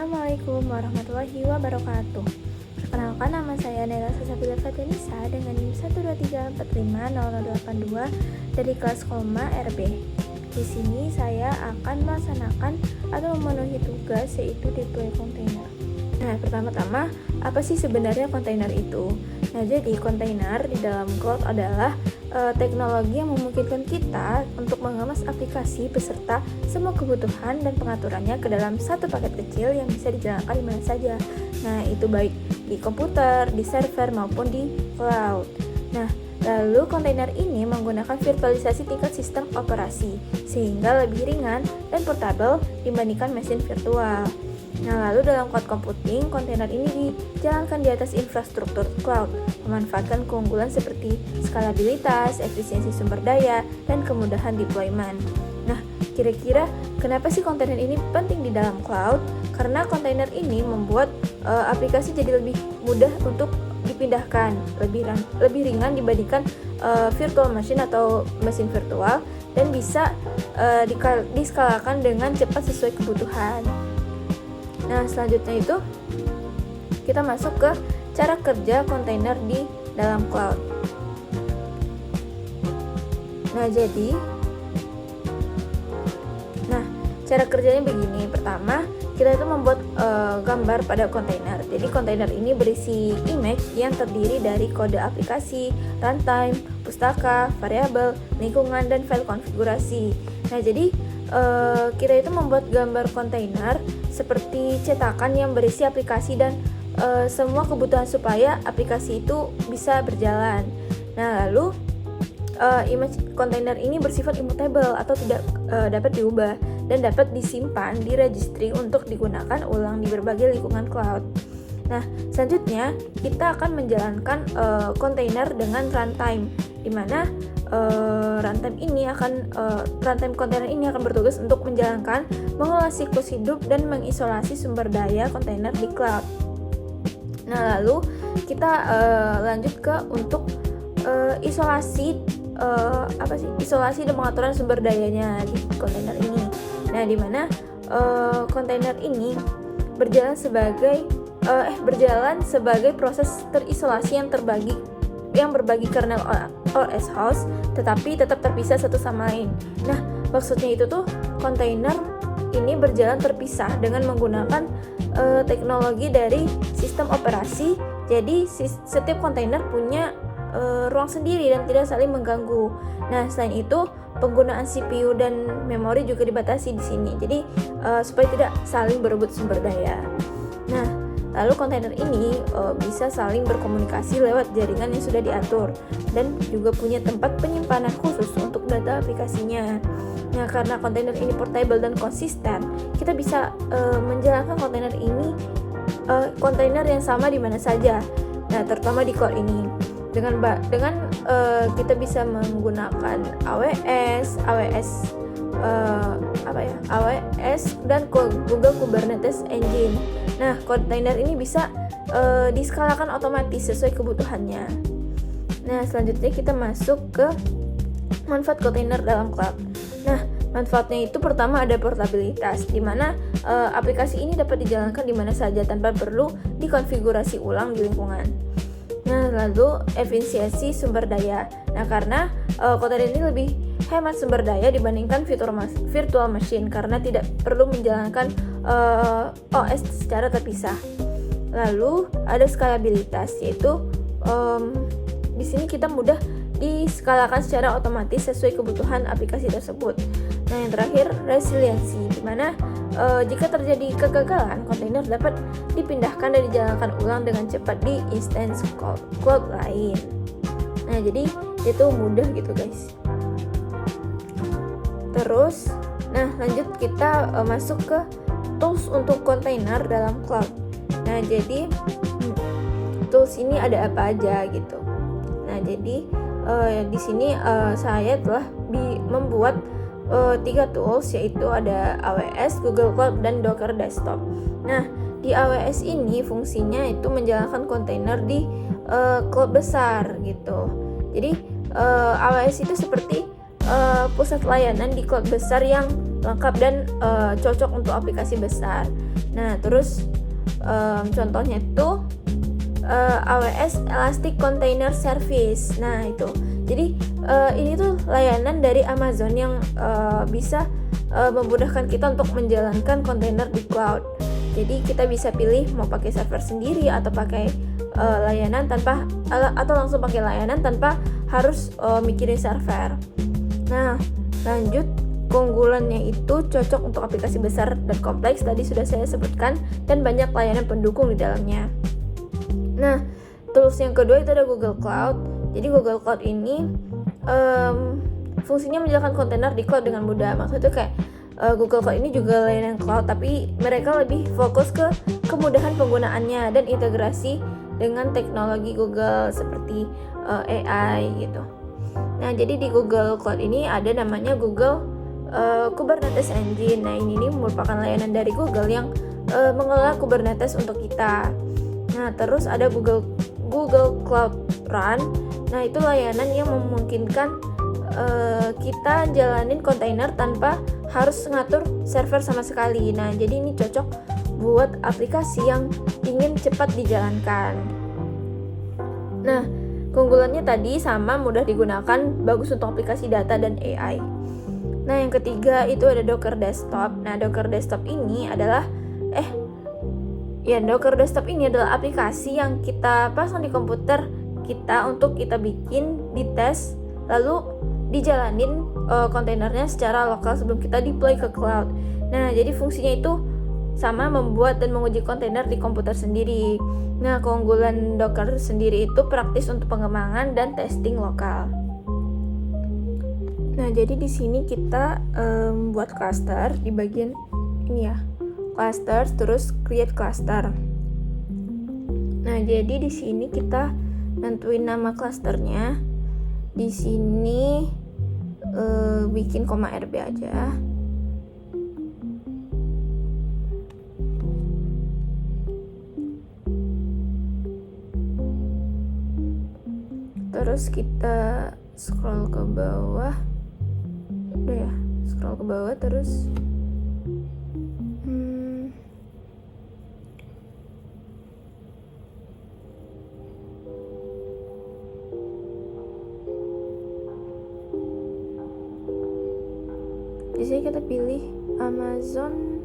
Assalamualaikum warahmatullahi wabarakatuh. Perkenalkan, nama saya Nela Sasabila Fatinisa dengan NIM 123450082 dari kelas Koma RB. Di sini saya akan melaksanakan atau memenuhi tugas yaitu deploy kontainer. Nah, pertama-tama, apa sih sebenarnya kontainer itu? Nah, jadi kontainer di dalam cloud adalah teknologi yang memungkinkan kita untuk mengemas aplikasi beserta semua kebutuhan dan pengaturannya ke dalam satu paket kecil yang bisa dijalankan di mana saja. Nah, itu baik di komputer, di server, maupun di cloud. Nah, lalu kontainer ini menggunakan virtualisasi tingkat sistem operasi sehingga lebih ringan dan portable dibandingkan mesin virtual. Nah, lalu dalam cloud computing, kontainer ini dijalankan di atas infrastruktur cloud, memanfaatkan keunggulan seperti skalabilitas, efisiensi sumber daya, dan kemudahan deployment. Nah, kira-kira kenapa sih kontainer ini penting di dalam cloud? Karena kontainer ini membuat aplikasi jadi lebih mudah untuk dipindahkan, lebih ringan dibandingkan virtual machine atau mesin virtual, dan bisa diskalakan dengan cepat sesuai kebutuhan. Nah, selanjutnya itu kita masuk ke cara kerja kontainer di dalam cloud. Nah, cara kerjanya begini. Pertama, kita itu membuat gambar pada kontainer. Jadi kontainer ini berisi image yang terdiri dari kode aplikasi, runtime, pustaka, variabel, lingkungan, dan file konfigurasi. Nah, jadi kita itu membuat gambar kontainer seperti cetakan yang berisi aplikasi dan semua kebutuhan supaya aplikasi itu bisa berjalan. Nah, lalu image kontainer ini bersifat immutable atau tidak dapat diubah dan dapat disimpan di registry untuk digunakan ulang di berbagai lingkungan cloud. Nah, selanjutnya kita akan menjalankan kontainer dengan runtime, di mana runtime kontainer ini akan bertugas untuk menjalankan, mengolah siklus hidup dan mengisolasi sumber daya kontainer di cloud. Nah, lalu kita lanjut ke untuk isolasi dan pengaturan sumber dayanya di kontainer ini. Nah, di mana kontainer ini berjalan sebagai proses terisolasi yang berbagi kernel OS host, tetapi tetap terpisah satu sama lain. Nah, maksudnya itu tuh kontainer ini berjalan terpisah dengan menggunakan teknologi dari sistem operasi. Jadi setiap kontainer punya ruang sendiri dan tidak saling mengganggu. Nah, selain itu penggunaan CPU dan memori juga dibatasi di sini. Jadi supaya tidak saling berebut sumber daya. Nah, lalu kontainer ini bisa saling berkomunikasi lewat jaringan yang sudah diatur dan juga punya tempat penyimpanan khusus untuk data aplikasinya. Nah, karena kontainer ini portable dan konsisten, kita bisa menjalankan kontainer yang sama di mana saja. Nah, terutama di cloud ini. Dengan kita bisa menggunakan AWS dan Google Kubernetes Engine. Nah, kontainer ini bisa diskalakan otomatis sesuai kebutuhannya. Nah, selanjutnya kita masuk ke manfaat kontainer dalam cloud. Nah, manfaatnya itu pertama ada portabilitas, di mana aplikasi ini dapat dijalankan di mana saja tanpa perlu dikonfigurasi ulang di lingkungan. Nah, lalu efisiensi sumber daya. Nah, karena kontainer ini lebih hemat sumber daya dibandingkan virtual machine karena tidak perlu menjalankan OS secara terpisah. Lalu ada skalabilitas, yaitu di sini kita mudah diskalakan secara otomatis sesuai kebutuhan aplikasi tersebut. Nah, yang terakhir resiliensi, di mana jika terjadi kegagalan, kontainer dapat dipindahkan dan dijalankan ulang dengan cepat di instance cloud lain. Nah, jadi itu mudah gitu, guys. Terus, lanjut kita masuk ke tools untuk kontainer dalam cloud. Nah, jadi tools ini ada apa aja gitu. Nah, jadi di sini saya telah membuat 3 tools, yaitu ada AWS, Google Cloud, dan Docker Desktop. Nah, di AWS ini fungsinya itu menjalankan kontainer di cloud besar gitu. Jadi AWS itu seperti pusat layanan di cloud besar yang lengkap dan cocok untuk aplikasi besar. Nah, terus contohnya itu AWS Elastic Container Service. Nah, itu. Jadi ini tuh layanan dari Amazon yang bisa memudahkan kita untuk menjalankan kontainer di cloud. Jadi kita bisa pilih mau pakai server sendiri atau pakai layanan tanpa atau langsung pakai layanan tanpa harus mikirin server. Nah, lanjut, keunggulannya itu cocok untuk aplikasi besar dan kompleks, tadi sudah saya sebutkan, dan banyak layanan pendukung di dalamnya. Nah, tools yang kedua itu ada Google Cloud. Jadi Google Cloud ini fungsinya menjalankan kontainer di cloud dengan mudah. Maksudnya kayak Google Cloud ini juga layanan cloud, tapi mereka lebih fokus ke kemudahan penggunaannya dan integrasi dengan teknologi Google seperti AI gitu. Nah, jadi di Google Cloud ini ada namanya Google Kubernetes Engine. Nah, ini merupakan layanan dari Google yang mengelola Kubernetes untuk kita. Nah, terus ada Google Cloud Run. Nah, itu layanan yang memungkinkan kita jalanin kontainer tanpa harus ngatur server sama sekali. Nah, jadi ini cocok buat aplikasi yang ingin cepat dijalankan. Nah, keunggulannya tadi sama, mudah digunakan, bagus untuk aplikasi data dan AI. Nah, yang ketiga itu ada Docker Desktop. Nah, Docker Desktop ini adalah Docker Desktop ini adalah aplikasi yang kita pasang di komputer kita untuk kita bikin, dites, lalu dijalanin kontainernya secara lokal sebelum kita deploy ke cloud. Nah, jadi fungsinya itu sama, membuat dan menguji kontainer di komputer sendiri. Nah, keunggulan Docker sendiri itu praktis untuk pengembangan dan testing lokal. Nah, jadi di sini kita buat cluster di bagian ini ya, cluster, terus create cluster. Nah, jadi di sini kita nentuin nama clusternya. Di sini bikin .rb aja. Terus kita scroll ke bawah. Udah ya, scroll ke bawah terus di sini kita pilih Amazon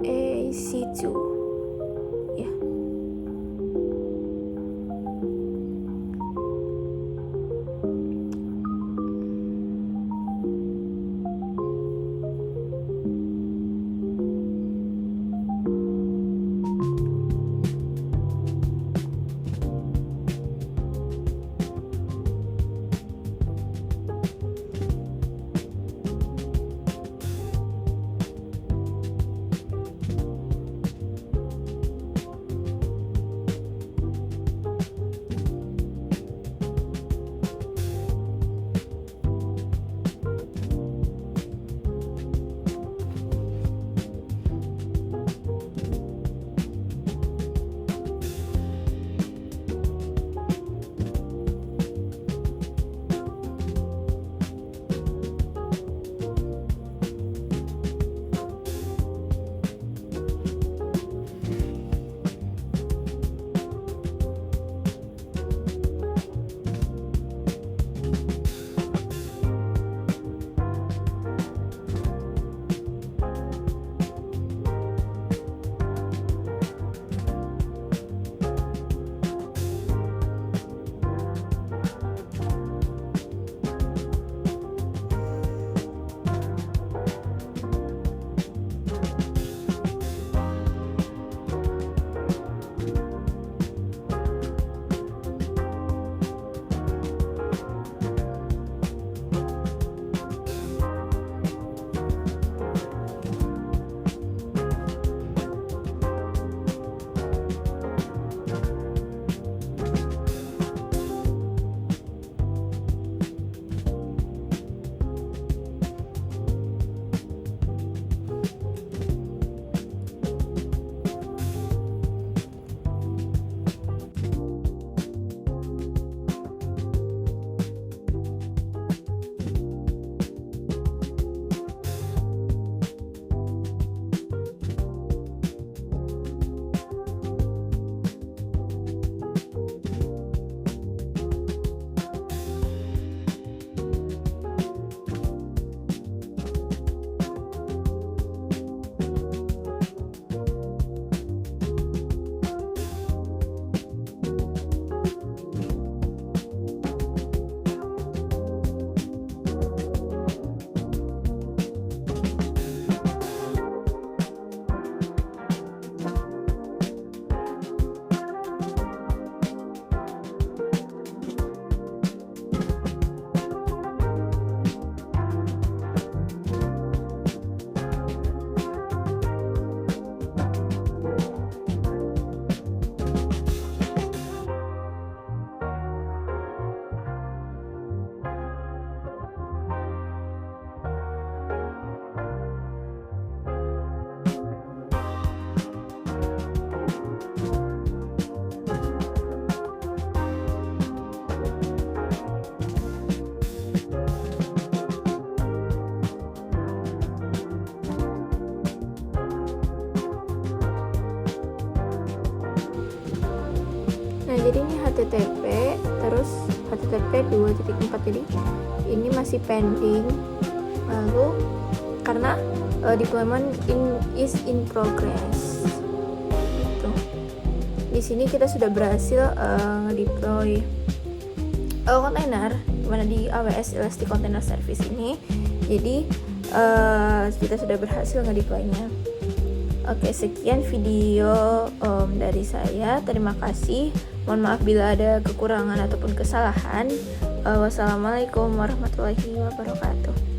EC2 ya. jadi ini HTTP terus HTTP 2.4, jadi ini masih pending. Lalu karena deployment is in progress gitu. Di sini kita sudah berhasil ngedeploy kontainer dimana di AWS Elastic Container Service ini. Jadi kita sudah berhasil ngedeploynya. Oke, sekian video dari saya. Terima kasih. Mohon maaf bila ada kekurangan ataupun kesalahan. Wassalamualaikum warahmatullahi wabarakatuh.